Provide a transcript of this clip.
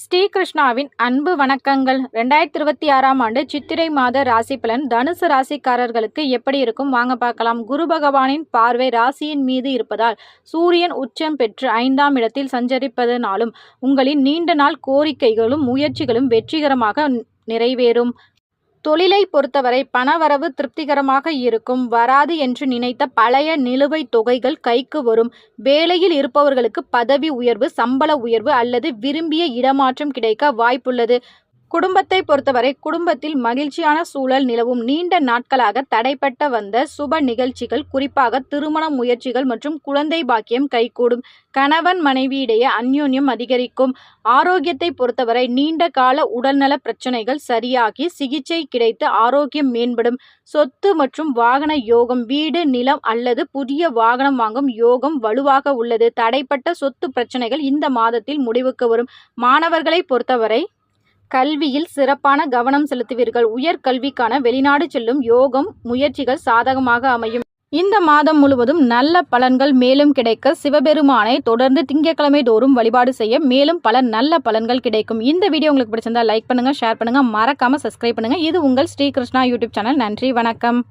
ஸ்ரீகிருஷ்ணாவின் அன்பு வணக்கங்கள். 2026ஆம் ஆண்டு சித்திரை மாத ராசி பலன் தனுசு ராசிக்காரர்களுக்கு எப்படி இருக்கும் வாங்க பார்க்கலாம். குரு பகவானின் பார்வை ராசியின் மீது இருப்பதால் சூரியன் உச்சம் பெற்று 5ஆம் இடத்தில் சஞ்சரிப்பதனாலும் உங்களின் நீண்ட நாள் கோரிக்கைகளும் முயற்சிகளும் வெற்றிகரமாக நிறைவேறும். தொழிலை பொறுத்தவரை பணவரவு திருப்திகரமாக இருக்கும். வராது என்று நினைத்த பழைய நிலுவைத் தொகைகள் கைக்கு வரும். வேலையில் இருப்பவர்களுக்கு பதவி உயர்வு, சம்பள உயர்வு அல்லது விரும்பிய இடமாற்றம் கிடைக்க வாய்ப்புள்ளது. குடும்பத்தை பொறுத்தவரை குடும்பத்தில் மகிழ்ச்சியான சூழல் நிலவும். நீண்ட நாட்களாக தடைப்பட்ட வந்த சுப நிகழ்ச்சிகள், குறிப்பாக திருமண முயற்சிகள் மற்றும் குழந்தை பாக்கியம் கைகூடும். கணவன் மனைவியிடையே அந்யோன்யம் அதிகரிக்கும். ஆரோக்கியத்தை பொறுத்தவரை நீண்ட கால உடல்நல பிரச்சனைகள் சரியாகி சிகிச்சை கிடைத்து ஆரோக்கியம் மேம்படும். சொத்து மற்றும் வாகன யோகம். வீடு, நிலம் அல்லது புதிய வாகனம் வாங்கும் யோகம் வலுவாக உள்ளது. தடைப்பட்ட சொத்து பிரச்சனைகள் இந்த மாதத்தில் முடிவுக்கு வரும். மாணவர்களை பொறுத்தவரை கல்வியில் சிறப்பான கவனம் செலுத்துவீர்கள். உயர்கல்விக்கான வெளிநாடு செல்லும் யோகம் முயற்சிகள் சாதகமாக அமையும். இந்த மாதம் முழுவதும் நல்ல பலன்கள் மேலும் கிடைக்க சிவபெருமானை தொடர்ந்து திங்கட்கிழமை தோறும் வழிபாடு செய்ய மேலும் பல நல்ல பலன்கள் கிடைக்கும். இந்த வீடியோ உங்களுக்கு பிடிச்சிருந்தா லைக் பண்ணுங்க, ஷேர் பண்ணுங்க, மறக்காம சப்ஸ்கிரைப் பண்ணுங்க. இது உங்கள் ஸ்ரீகிருஷ்ணா யூடியூப் சேனல். நன்றி, வணக்கம்.